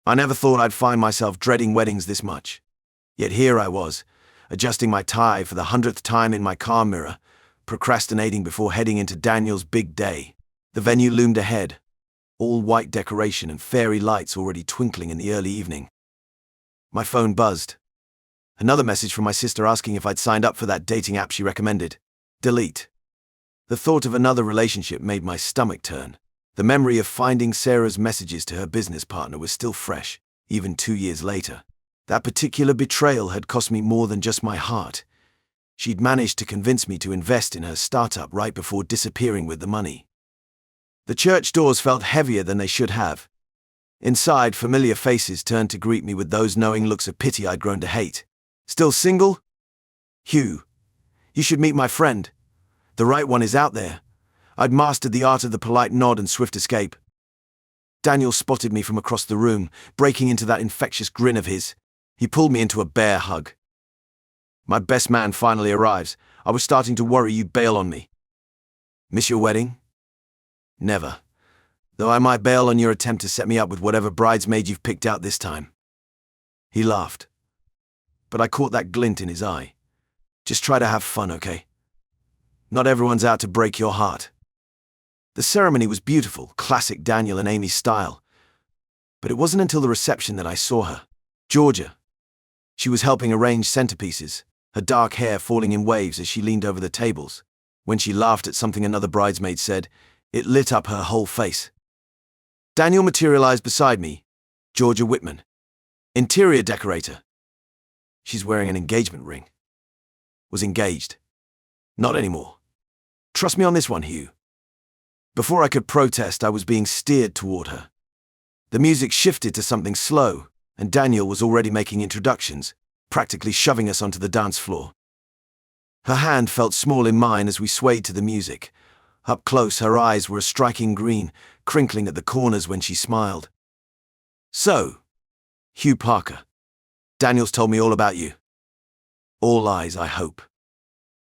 I never thought I'd find myself dreading weddings this much. Yet here I was, adjusting my tie for the 100th time in my car mirror, procrastinating before heading into Daniel's big day. The venue loomed ahead, all white decoration and fairy lights already twinkling in the early evening. My phone buzzed. Another message from my sister asking if I'd signed up for that dating app she recommended. Delete. The thought of another relationship made my stomach turn. The memory of finding Sarah's messages to her business partner was still fresh, even 2 years later. That particular betrayal had cost me more than just my heart. She'd managed to convince me to invest in her startup right before disappearing with the money. The church doors felt heavier than they should have. Inside, familiar faces turned to greet me with those knowing looks of pity I'd grown to hate. Still single? Hugh, you should meet my friend. The right one is out there. I'd mastered the art of the polite nod and swift escape. Daniel spotted me from across the room, breaking into that infectious grin of his. He pulled me into a bear hug. My best man finally arrives. I was starting to worry you'd bail on me. Miss your wedding? Never. Though I might bail on your attempt to set me up with whatever bridesmaid you've picked out this time. He laughed. But I caught that glint in his eye. Just try to have fun, okay? Not everyone's out to break your heart. The ceremony was beautiful, classic Daniel and Amy style. But it wasn't until the reception that I saw her. Georgia. She was helping arrange centerpieces, her dark hair falling in waves as she leaned over the tables. When she laughed at something another bridesmaid said, it lit up her whole face. Daniel materialized beside me. Georgia Whitman. Interior decorator. She's wearing an engagement ring. Was engaged. Not anymore. Trust me on this one, Hugh. Before I could protest, I was being steered toward her. The music shifted to something slow, and Daniel was already making introductions, practically shoving us onto the dance floor. Her hand felt small in mine as we swayed to the music. Up close, her eyes were a striking green, crinkling at the corners when she smiled. So, Hugh Parker, Daniel's told me all about you. All lies, I hope.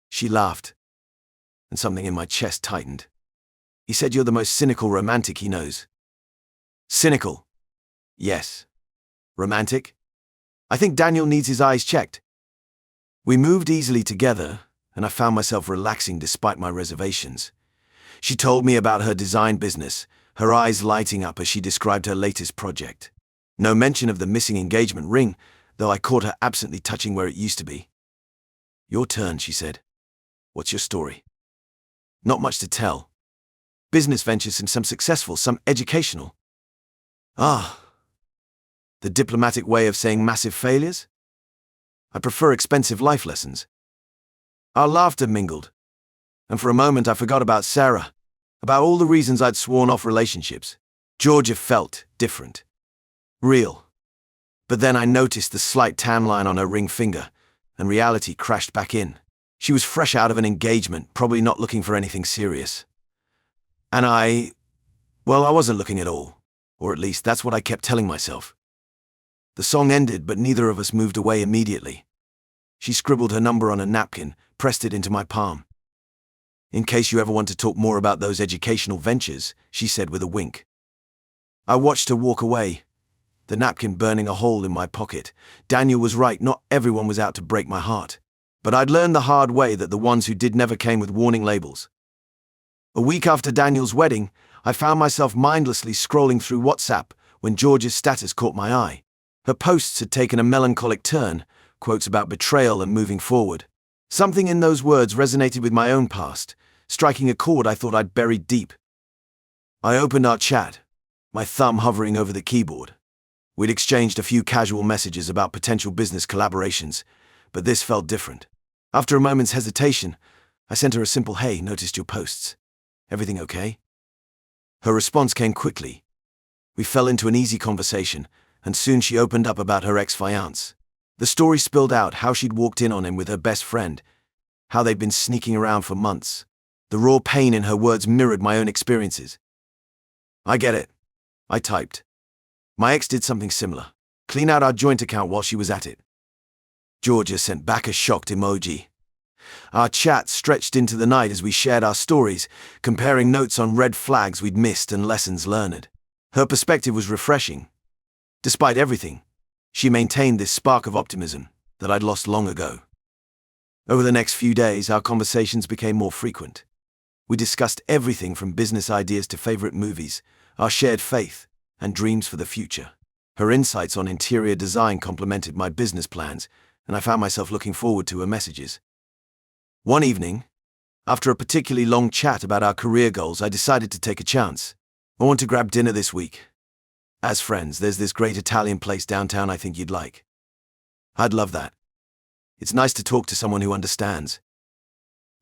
She laughed, and something in my chest tightened. He said you're the most cynical romantic he knows. Cynical? Yes. Romantic? I think Daniel needs his eyes checked. We moved easily together, and I found myself relaxing despite my reservations. She told me about her design business, her eyes lighting up as she described her latest project. No mention of the missing engagement ring, though I caught her absently touching where it used to be. Your turn, she said. What's your story? Not much to tell. Business ventures, some successful, some educational. Ah. The diplomatic way of saying massive failures? I prefer expensive life lessons. Our laughter mingled, and for a moment I forgot about Sarah, about all the reasons I'd sworn off relationships. Georgia felt different. Real. But then I noticed the slight tan line on her ring finger, and reality crashed back in. She was fresh out of an engagement, probably not looking for anything serious. And I wasn't looking at all, or at least that's what I kept telling myself. The song ended, but neither of us moved away immediately. She scribbled her number on a napkin, pressed it into my palm. In case you ever want to talk more about those educational ventures, she said with a wink. I watched her walk away, the napkin burning a hole in my pocket. Daniel was right, not everyone was out to break my heart. But I'd learned the hard way that the ones who did never came with warning labels. A week after Daniel's wedding, I found myself mindlessly scrolling through WhatsApp when Georgia's status caught my eye. Her posts had taken a melancholic turn, quotes about betrayal and moving forward. Something in those words resonated with my own past, striking a chord I thought I'd buried deep. I opened our chat, my thumb hovering over the keyboard. We'd exchanged a few casual messages about potential business collaborations, but this felt different. After a moment's hesitation, I sent her a simple, "Hey, noticed your posts. Everything okay?" Her response came quickly. We fell into an easy conversation, and soon she opened up about her ex-fiancé. The story spilled out how she'd walked in on him with her best friend, how they'd been sneaking around for months. The raw pain in her words mirrored my own experiences. I get it, I typed. My ex did something similar. Clean out our joint account while she was at it. Georgia sent back a shocked emoji. Our chat stretched into the night as we shared our stories, comparing notes on red flags we'd missed and lessons learned. Her perspective was refreshing. Despite everything, she maintained this spark of optimism that I'd lost long ago. Over the next few days, our conversations became more frequent. We discussed everything from business ideas to favorite movies, our shared faith, and dreams for the future. Her insights on interior design complemented my business plans, and I found myself looking forward to her messages. One evening, after a particularly long chat about our career goals, I decided to take a chance. I want to grab dinner this week. As friends, there's this great Italian place downtown I think you'd like. I'd love that. It's nice to talk to someone who understands.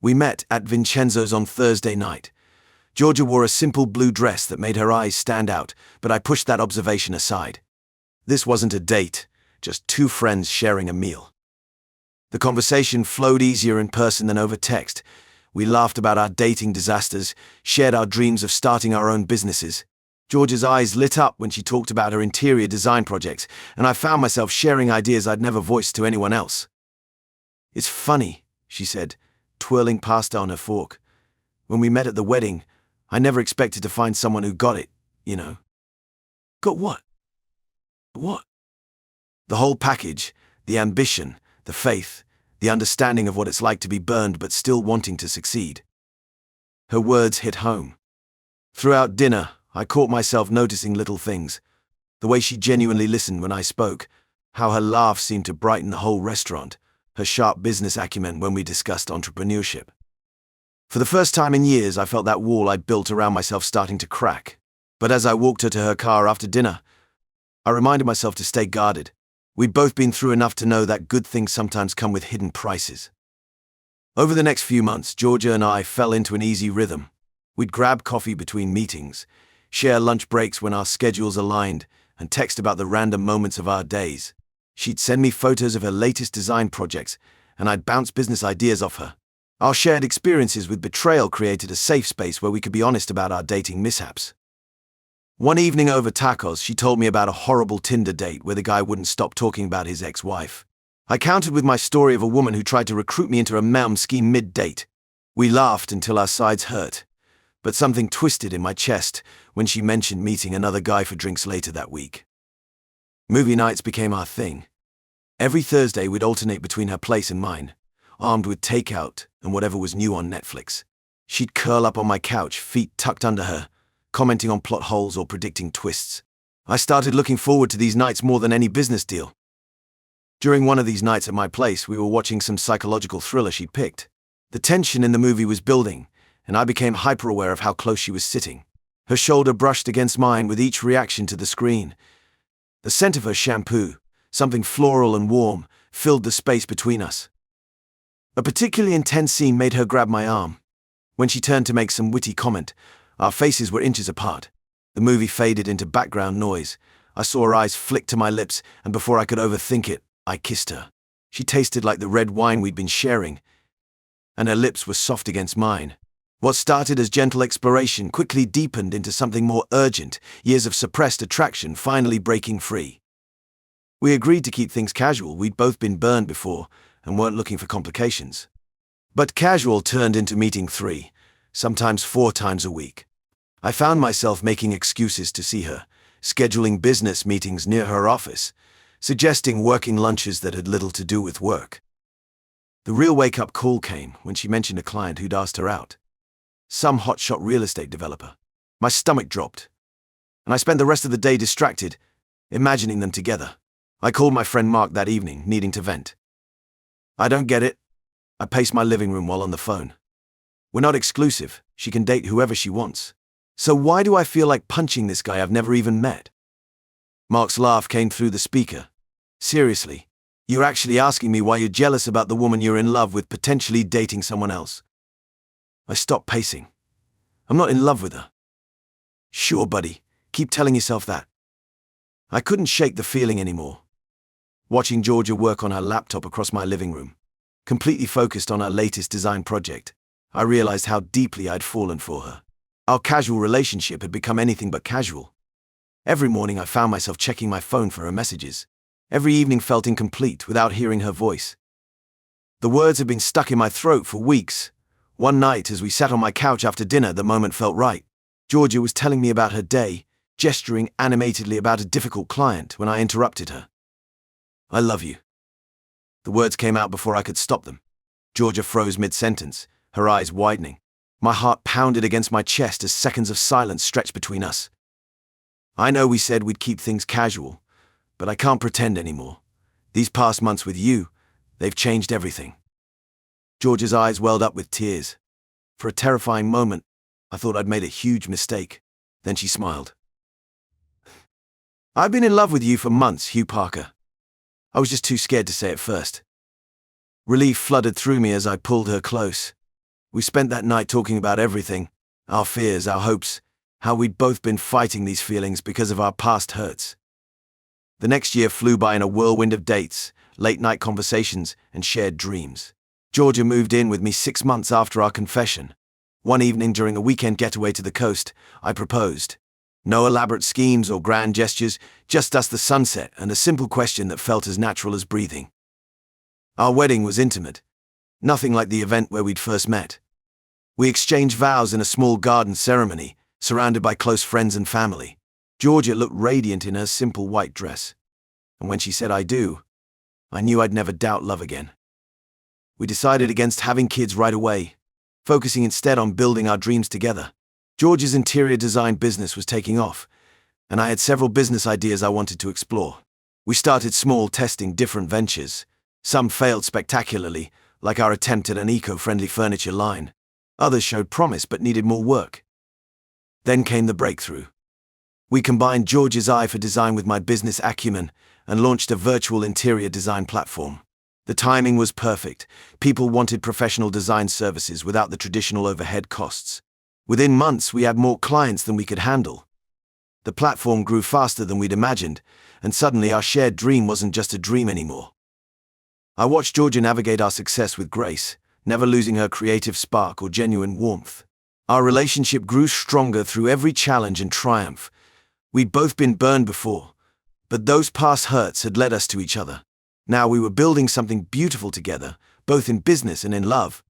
We met at Vincenzo's on Thursday night. Georgia wore a simple blue dress that made her eyes stand out, but I pushed that observation aside. This wasn't a date, just two friends sharing a meal. The conversation flowed easier in person than over text. We laughed about our dating disasters, shared our dreams of starting our own businesses. Georgia's eyes lit up when she talked about her interior design projects, and I found myself sharing ideas I'd never voiced to anyone else. "It's funny," she said, twirling pasta on her fork. "When we met at the wedding, I never expected to find someone who got it, you know." "Got what?" "What?" "The whole package, the ambition, the faith, the understanding of what it's like to be burned but still wanting to succeed." Her words hit home. Throughout dinner, I caught myself noticing little things. The way she genuinely listened when I spoke, how her laugh seemed to brighten the whole restaurant, her sharp business acumen when we discussed entrepreneurship. For the first time in years, I felt that wall I'd built around myself starting to crack. But as I walked her to her car after dinner, I reminded myself to stay guarded. We'd both been through enough to know that good things sometimes come with hidden prices. Over the next few months, Georgia and I fell into an easy rhythm. We'd grab coffee between meetings, share lunch breaks when our schedules aligned, and text about the random moments of our days. She'd send me photos of her latest design projects, and I'd bounce business ideas off her. Our shared experiences with betrayal created a safe space where we could be honest about our dating mishaps. One evening over tacos, she told me about a horrible Tinder date where the guy wouldn't stop talking about his ex-wife. I countered with my story of a woman who tried to recruit me into a mountain scheme mid-date. We laughed until our sides hurt, but something twisted in my chest when she mentioned meeting another guy for drinks later that week. Movie nights became our thing. Every Thursday we'd alternate between her place and mine, armed with takeout and whatever was new on Netflix. She'd curl up on my couch, feet tucked under her, commenting on plot holes or predicting twists. I started looking forward to these nights more than any business deal. During one of these nights at my place, we were watching some psychological thriller she'd picked. The tension in the movie was building, and I became hyper-aware of how close she was sitting. Her shoulder brushed against mine with each reaction to the screen. The scent of her shampoo, something floral and warm, filled the space between us. A particularly intense scene made her grab my arm. When she turned to make some witty comment, our faces were inches apart. The movie faded into background noise. I saw her eyes flick to my lips, and before I could overthink it, I kissed her. She tasted like the red wine we'd been sharing, and her lips were soft against mine. What started as gentle exploration quickly deepened into something more urgent, years of suppressed attraction finally breaking free. We agreed to keep things casual. We'd both been burned before and weren't looking for complications. But casual turned into meeting 3, sometimes 4 times a week. I found myself making excuses to see her, scheduling business meetings near her office, suggesting working lunches that had little to do with work. The real wake-up call came when she mentioned a client who'd asked her out. Some hotshot real estate developer. My stomach dropped, and I spent the rest of the day distracted, imagining them together. I called my friend Mark that evening, needing to vent. "I don't get it." I paced my living room while on the phone. "We're not exclusive. She can date whoever she wants. So why do I feel like punching this guy I've never even met?" Mark's laugh came through the speaker. "Seriously, you're actually asking me why you're jealous about the woman you're in love with potentially dating someone else?" I stopped pacing. "I'm not in love with her." "Sure, buddy. Keep telling yourself that." I couldn't shake the feeling anymore. Watching Georgia work on her laptop across my living room, completely focused on her latest design project, I realized how deeply I'd fallen for her. Our casual relationship had become anything but casual. Every morning I found myself checking my phone for her messages. Every evening felt incomplete without hearing her voice. The words had been stuck in my throat for weeks. One night, as we sat on my couch after dinner, the moment felt right. Georgia was telling me about her day, gesturing animatedly about a difficult client when I interrupted her. "I love you." The words came out before I could stop them. Georgia froze mid-sentence, her eyes widening. My heart pounded against my chest as seconds of silence stretched between us. "I know we said we'd keep things casual, but I can't pretend anymore. These past months with you, they've changed everything." Georgia's eyes welled up with tears. For a terrifying moment, I thought I'd made a huge mistake. Then she smiled. "I've been in love with you for months, Hugh Parker. I was just too scared to say it first." Relief flooded through me as I pulled her close. We spent that night talking about everything, our fears, our hopes, how we'd both been fighting these feelings because of our past hurts. The next year flew by in a whirlwind of dates, late-night conversations, and shared dreams. Georgia moved in with me 6 months after our confession. One evening during a weekend getaway to the coast, I proposed. No elaborate schemes or grand gestures, just us, the sunset, and a simple question that felt as natural as breathing. Our wedding was intimate, nothing like the event where we'd first met. We exchanged vows in a small garden ceremony, surrounded by close friends and family. Georgia looked radiant in her simple white dress. And when she said "I do," I knew I'd never doubt love again. We decided against having kids right away, focusing instead on building our dreams together. Georgia's interior design business was taking off, and I had several business ideas I wanted to explore. We started small, testing different ventures. Some failed spectacularly, like our attempt at an eco-friendly furniture line. Others showed promise but needed more work. Then came the breakthrough. We combined Georgia's eye for design with my business acumen and launched a virtual interior design platform. The timing was perfect. People wanted professional design services without the traditional overhead costs. Within months, we had more clients than we could handle. The platform grew faster than we'd imagined, and suddenly our shared dream wasn't just a dream anymore. I watched Georgia navigate our success with grace, never losing her creative spark or genuine warmth. Our relationship grew stronger through every challenge and triumph. We'd both been burned before, but those past hurts had led us to each other. Now we were building something beautiful together, both in business and in love.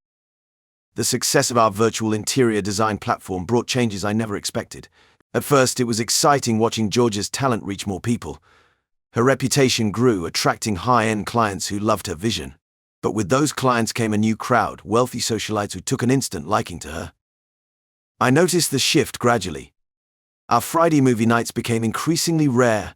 The success of our virtual interior design platform brought changes I never expected. At first, it was exciting watching Georgia's talent reach more people. Her reputation grew, attracting high-end clients who loved her vision. But with those clients came a new crowd, wealthy socialites who took an instant liking to her. I noticed the shift gradually. Our Friday movie nights became increasingly rare,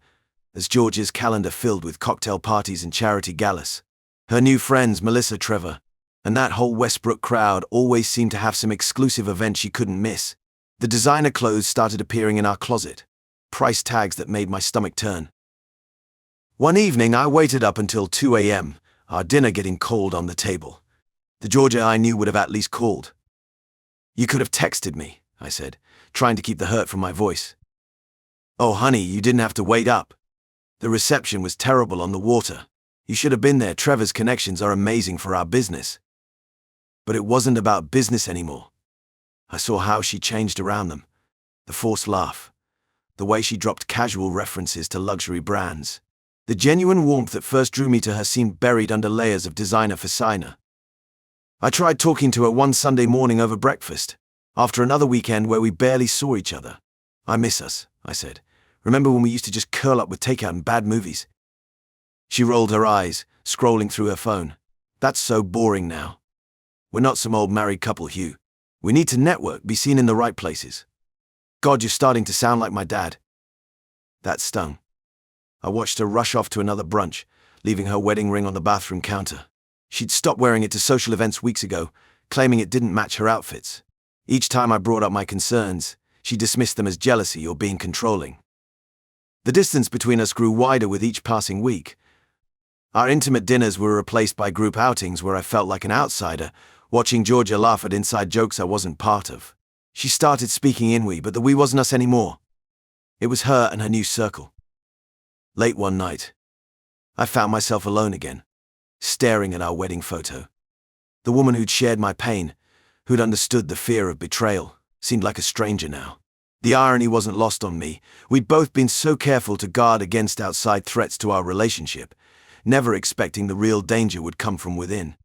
as Georgia's calendar filled with cocktail parties and charity galas. Her new friends, Melissa, Trevor, and that whole Westbrook crowd always seemed to have some exclusive event she couldn't miss. The designer clothes started appearing in our closet, price tags that made my stomach turn. One evening, I waited up until 2 a.m., our dinner getting cold on the table. The Georgia I knew would have at least called. "You could have texted me," I said, trying to keep the hurt from my voice. "Oh, honey, you didn't have to wait up. The reception was terrible on the water. You should have been there. Trevor's connections are amazing for our business." But it wasn't about business anymore. I saw how she changed around them. The forced laugh. The way she dropped casual references to luxury brands. The genuine warmth that first drew me to her seemed buried under layers of designer facina. I tried talking to her one Sunday morning over breakfast, after another weekend where we barely saw each other. "I miss us," I said. "Remember when we used to just curl up with takeout and bad movies?" She rolled her eyes, scrolling through her phone. "That's so boring now. We're not some old married couple, Hugh. We need to network, be seen in the right places." "God, you're starting to sound like my dad." That stung. I watched her rush off to another brunch, leaving her wedding ring on the bathroom counter. She'd stopped wearing it to social events weeks ago, claiming it didn't match her outfits. Each time I brought up my concerns, she dismissed them as jealousy or being controlling. The distance between us grew wider with each passing week. Our intimate dinners were replaced by group outings where I felt like an outsider, watching Georgia laugh at inside jokes I wasn't part of. She started speaking in we, but the we wasn't us anymore. It was her and her new circle. Late one night, I found myself alone again, staring at our wedding photo. The woman who'd shared my pain, who'd understood the fear of betrayal, seemed like a stranger now. The irony wasn't lost on me. We'd both been so careful to guard against outside threats to our relationship, never expecting the real danger would come from within.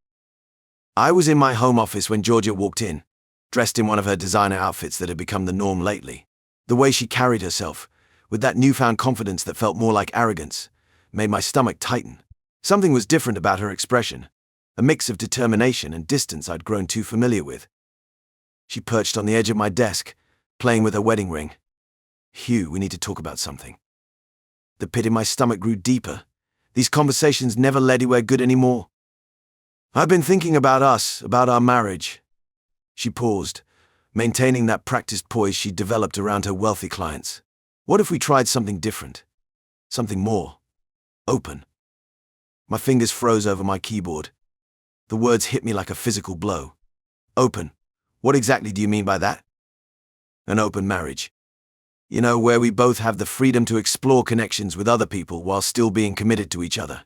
I was in my home office when Georgia walked in, dressed in one of her designer outfits that had become the norm lately. The way she carried herself, with that newfound confidence that felt more like arrogance, made my stomach tighten. Something was different about her expression, a mix of determination and distance I'd grown too familiar with. She perched on the edge of my desk, playing with her wedding ring. "Hugh, we need to talk about something." The pit in my stomach grew deeper. These conversations never led anywhere good anymore. "I've been thinking about us, about our marriage." She paused, maintaining that practiced poise she'd developed around her wealthy clients. "What if we tried something different? Something more open?" My fingers froze over my keyboard. The words hit me like a physical blow. "Open? What exactly do you mean by that?" "An open marriage. You know, where we both have the freedom to explore connections with other people while still being committed to each other."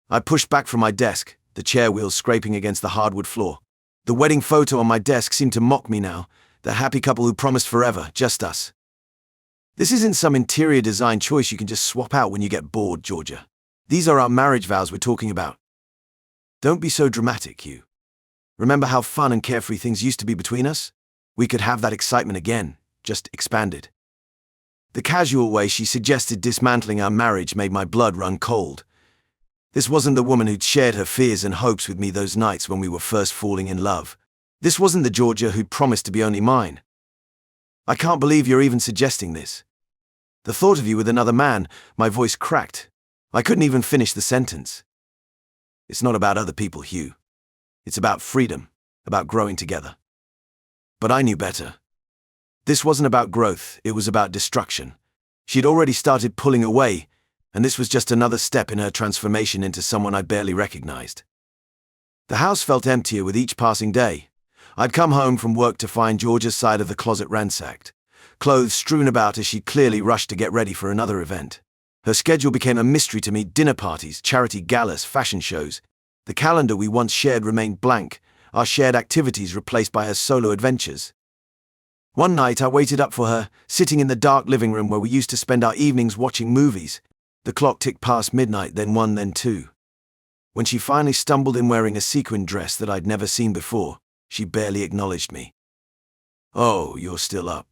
I pushed back from my desk, the chair wheels scraping against the hardwood floor. The wedding photo on my desk seemed to mock me now, the happy couple who promised forever, just us. "This isn't some interior design choice you can just swap out when you get bored, Georgia. These are our marriage vows we're talking about." "Don't be so dramatic, Hugh. Remember how fun and carefree things used to be between us? We could have that excitement again, just expanded." The casual way she suggested dismantling our marriage made my blood run cold. This wasn't the woman who'd shared her fears and hopes with me those nights when we were first falling in love. This wasn't the Georgia who'd promised to be only mine. "I can't believe you're even suggesting this. The thought of you with another man," my voice cracked. I couldn't even finish the sentence. "It's not about other people, Hugh. It's about freedom, about growing together." But I knew better. This wasn't about growth, it was about destruction. She'd already started pulling away, and this was just another step in her transformation into someone I barely recognized. The house felt emptier with each passing day. I'd come home from work to find Georgia's side of the closet ransacked, clothes strewn about as she clearly rushed to get ready for another event. Her schedule became a mystery to me: dinner parties, charity galas, fashion shows. The calendar we once shared remained blank, our shared activities replaced by her solo adventures. One night I waited up for her, sitting in the dark living room where we used to spend our evenings watching movies. The clock ticked past midnight, then 1, then 2. When she finally stumbled in wearing a sequin dress that I'd never seen before, she barely acknowledged me. "Oh, you're still up."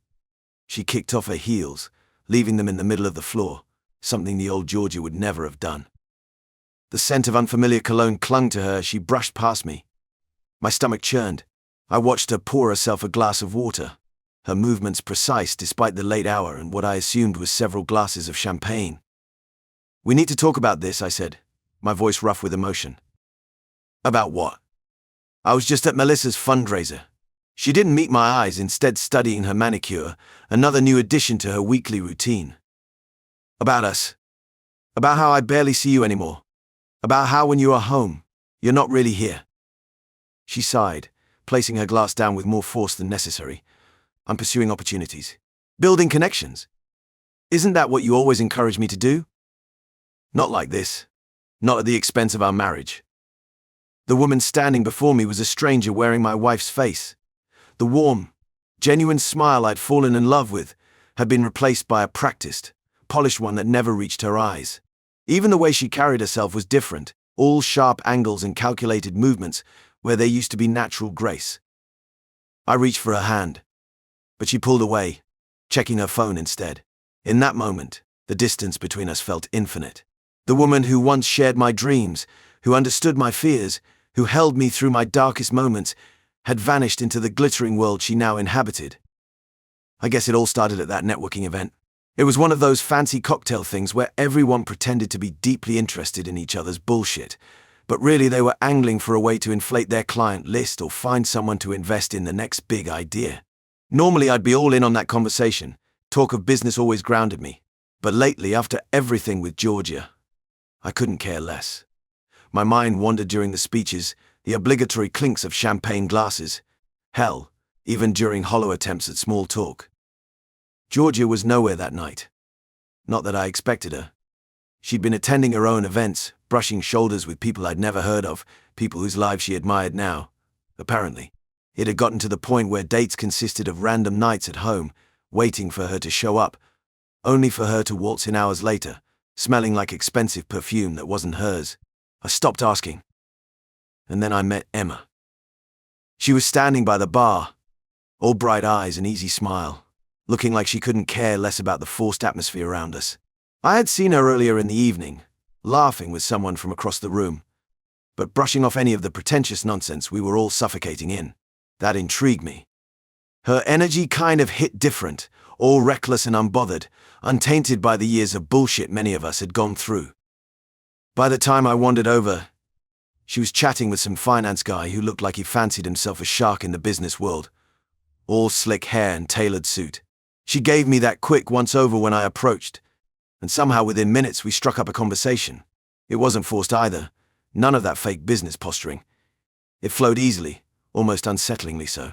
She kicked off her heels, leaving them in the middle of the floor, something the old Georgia would never have done. The scent of unfamiliar cologne clung to her as she brushed past me. My stomach churned. I watched her pour herself a glass of water, her movements precise despite the late hour and what I assumed was several glasses of champagne. "We need to talk about this," I said, my voice rough with emotion. "About what?" "I was just at Melissa's fundraiser." She didn't meet my eyes, instead studying her manicure, another new addition to her weekly routine. "About us. About how I barely see you anymore. About how when you are home, you're not really here." She sighed, placing her glass down with more force than necessary. "I'm pursuing opportunities. Building connections. Isn't that what you always encourage me to do?" "Not like this. Not at the expense of our marriage." The woman standing before me was a stranger wearing my wife's face. The warm, genuine smile I'd fallen in love with had been replaced by a practiced, polished one that never reached her eyes. Even the way she carried herself was different, all sharp angles and calculated movements where there used to be natural grace. I reached for her hand, but she pulled away, checking her phone instead. In that moment, the distance between us felt infinite. The woman who once shared my dreams, who understood my fears, who held me through my darkest moments, had vanished into the glittering world she now inhabited. I guess it all started at that networking event. It was one of those fancy cocktail things where everyone pretended to be deeply interested in each other's bullshit, but really they were angling for a way to inflate their client list or find someone to invest in the next big idea. Normally I'd be all in on that conversation. Talk of business always grounded me. But lately, after everything with Georgia, I couldn't care less. My mind wandered during the speeches, the obligatory clinks of champagne glasses. Hell, even during hollow attempts at small talk. Georgia was nowhere that night. Not that I expected her. She'd been attending her own events, brushing shoulders with people I'd never heard of, people whose lives she admired now. Apparently, it had gotten to the point where dates consisted of random nights at home, waiting for her to show up, only for her to waltz in hours later, smelling like expensive perfume that wasn't hers. I stopped asking. And then I met Emma. She was standing by the bar, all bright eyes and easy smile. looking like she couldn't care less about the forced atmosphere around us. I had seen her earlier in the evening, laughing with someone from across the room, but brushing off any of the pretentious nonsense we were all suffocating in. That intrigued me. Her energy kind of hit different, all reckless and unbothered, untainted by the years of bullshit many of us had gone through. By the time I wandered over, she was chatting with some finance guy who looked like he fancied himself a shark in the business world, all slick hair and tailored suit. She gave me that quick once-over when I approached, and somehow within minutes we struck up a conversation. It wasn't forced either, none of that fake business posturing. It flowed easily, almost unsettlingly so.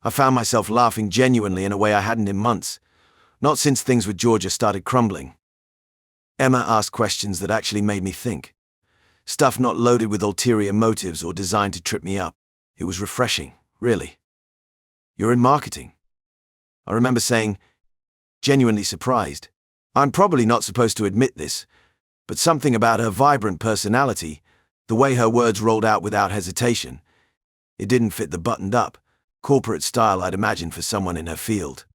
I found myself laughing genuinely in a way I hadn't in months, not since things with Georgia started crumbling. Emma asked questions that actually made me think. Stuff not loaded with ulterior motives or designed to trip me up. It was refreshing, really. "You're in marketing?" I remember saying, genuinely surprised. I'm probably not supposed to admit this, but something about her vibrant personality, the way her words rolled out without hesitation, it didn't fit the buttoned-up, corporate style I'd imagined for someone in her field.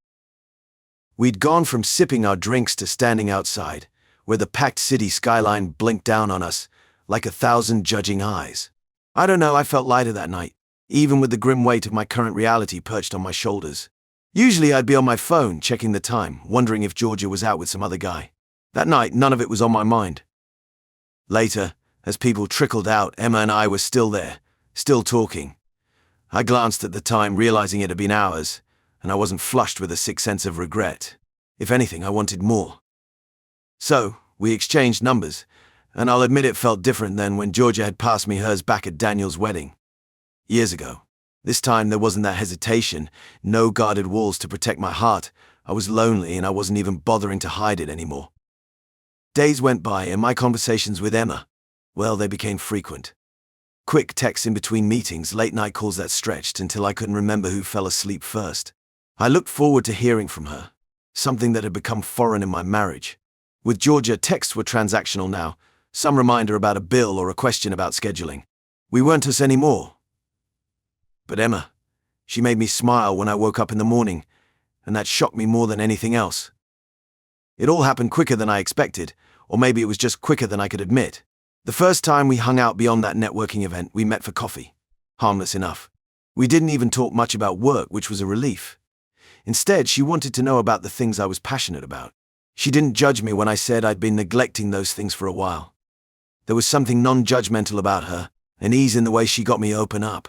We'd gone from sipping our drinks to standing outside, where the packed city skyline blinked down on us like 1,000 judging eyes. I don't know, I felt lighter that night, even with the grim weight of my current reality perched on my shoulders. Usually I'd be on my phone, checking the time, wondering if Georgia was out with some other guy. That night, none of it was on my mind. Later, as people trickled out, Emma and I were still there, still talking. I glanced at the time, realizing it had been hours, and I wasn't flushed with a sick sense of regret. If anything, I wanted more. So, we exchanged numbers, and I'll admit it felt different than when Georgia had passed me hers back at Daniel's wedding. Years ago. This time there wasn't that hesitation, no guarded walls to protect my heart. I was lonely and I wasn't even bothering to hide it anymore. Days went by and my conversations with Emma, well, they became frequent. Quick texts in between meetings, late night calls that stretched until I couldn't remember who fell asleep first. I looked forward to hearing from her, something that had become foreign in my marriage. With Georgia, texts were transactional now, some reminder about a bill or a question about scheduling. We weren't us anymore. But Emma, she made me smile when I woke up in the morning, and that shocked me more than anything else. It all happened quicker than I expected, or maybe it was just quicker than I could admit. The first time we hung out beyond that networking event, we met for coffee. Harmless enough. We didn't even talk much about work, which was a relief. Instead, she wanted to know about the things I was passionate about. She didn't judge me when I said I'd been neglecting those things for a while. There was something non-judgmental about her, an ease in the way she got me open up.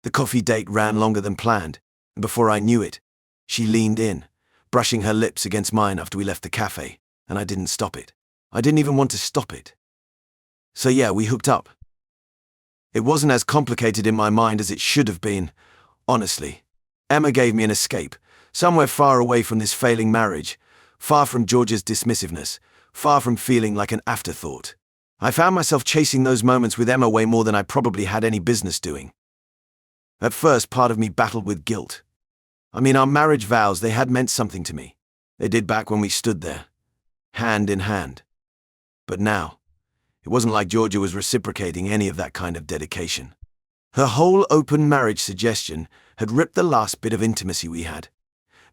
The coffee date ran longer than planned, and before I knew it, she leaned in, brushing her lips against mine after we left the cafe, and I didn't stop it. I didn't even want to stop it. So yeah, we hooked up. It wasn't as complicated in my mind as it should have been, honestly. Emma gave me an escape, somewhere far away from this failing marriage, far from Georgia's dismissiveness, far from feeling like an afterthought. I found myself chasing those moments with Emma way more than I probably had any business doing. At first, part of me battled with guilt. I mean, our marriage vows, they had meant something to me. They did back when we stood there, hand in hand. But now, it wasn't like Georgia was reciprocating any of that kind of dedication. Her whole open marriage suggestion had ripped the last bit of intimacy we had.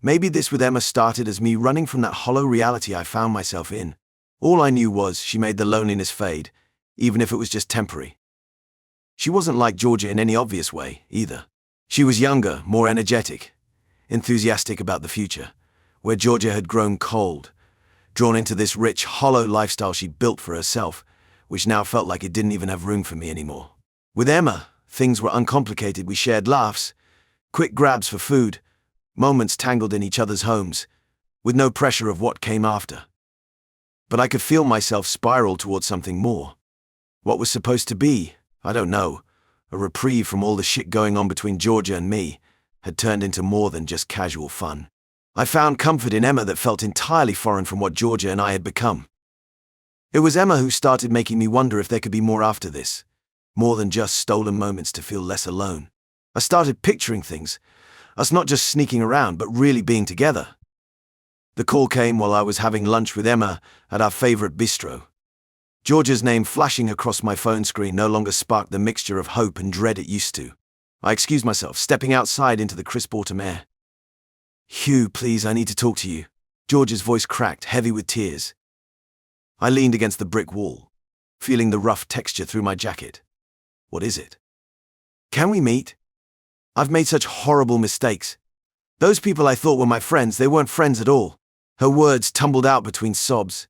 Maybe this with Emma started as me running from that hollow reality I found myself in. All I knew was she made the loneliness fade, even if it was just temporary. She wasn't like Georgia in any obvious way, either. She was younger, more energetic, enthusiastic about the future, where Georgia had grown cold, drawn into this rich, hollow lifestyle she'd built for herself, which now felt like it didn't even have room for me anymore. With Emma, things were uncomplicated. We shared laughs, quick grabs for food, moments tangled in each other's homes, with no pressure of what came after. But I could feel myself spiral towards something more. What was supposed to be, I don't know, a reprieve from all the shit going on between Georgia and me, had turned into more than just casual fun. I found comfort in Emma that felt entirely foreign from what Georgia and I had become. It was Emma who started making me wonder if there could be more after this, more than just stolen moments to feel less alone. I started picturing things, us not just sneaking around, but really being together. The call came while I was having lunch with Emma at our favorite bistro. Georgia's name flashing across my phone screen no longer sparked the mixture of hope and dread it used to. I excused myself, stepping outside into the crisp autumn air. Hugh, please, I need to talk to you. Georgia's voice cracked, heavy with tears. I leaned against the brick wall, feeling the rough texture through my jacket. What is it? Can we meet? I've made such horrible mistakes. Those people I thought were my friends, they weren't friends at all. Her words tumbled out between sobs.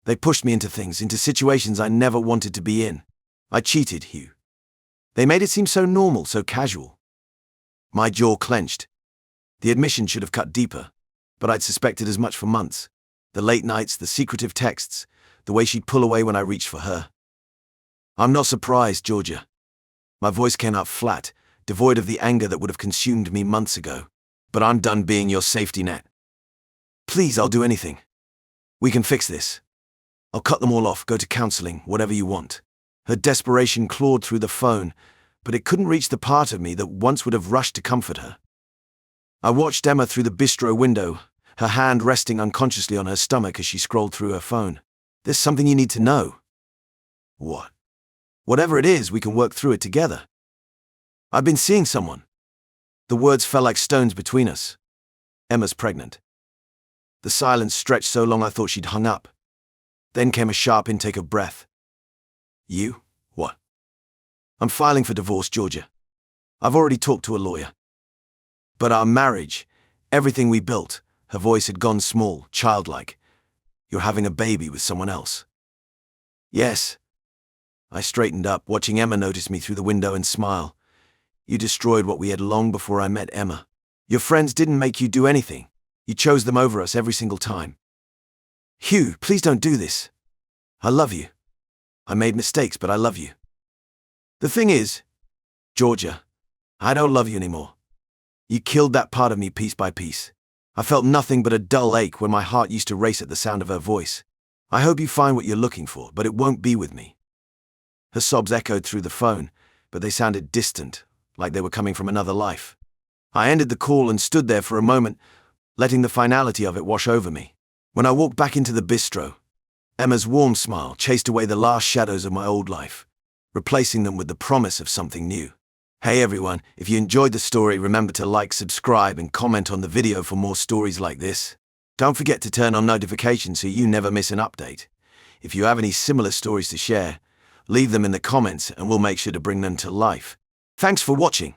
They pushed me into things, into situations I never wanted to be in. I cheated, Hugh. They made it seem so normal, so casual. My jaw clenched. The admission should have cut deeper, but I'd suspected as much for months. The late nights, the secretive texts, the way she'd pull away when I reached for her. I'm not surprised, Georgia. My voice came out flat, devoid of the anger that would have consumed me months ago. But I'm done being your safety net. Please, I'll do anything. We can fix this. I'll cut them all off, go to counseling, whatever you want. Her desperation clawed through the phone, but it couldn't reach the part of me that once would have rushed to comfort her. I watched Emma through the bistro window, her hand resting unconsciously on her stomach as she scrolled through her phone. There's something you need to know. What? Whatever it is, we can work through it together. I've been seeing someone. The words fell like stones between us. Emma's pregnant. The silence stretched so long I thought she'd hung up. Then came a sharp intake of breath. You? What? I'm filing for divorce, Georgia. I've already talked to a lawyer. But our marriage, everything we built, her voice had gone small, childlike. You're having a baby with someone else. Yes. I straightened up, watching Emma notice me through the window and smile. You destroyed what we had long before I met Emma. Your friends didn't make you do anything. You chose them over us every single time. Hugh, please don't do this. I love you. I made mistakes, but I love you. The thing is, Georgia, I don't love you anymore. You killed that part of me piece by piece. I felt nothing but a dull ache when my heart used to race at the sound of her voice. I hope you find what you're looking for, but it won't be with me. Her sobs echoed through the phone, but they sounded distant, like they were coming from another life. I ended the call and stood there for a moment, letting the finality of it wash over me. When I walked back into the bistro, Emma's warm smile chased away the last shadows of my old life, replacing them with the promise of something new. Hey everyone, if you enjoyed the story, remember to like, subscribe, and comment on the video for more stories like this. Don't forget to turn on notifications so you never miss an update. If you have any similar stories to share, leave them in the comments and we'll make sure to bring them to life. Thanks for watching.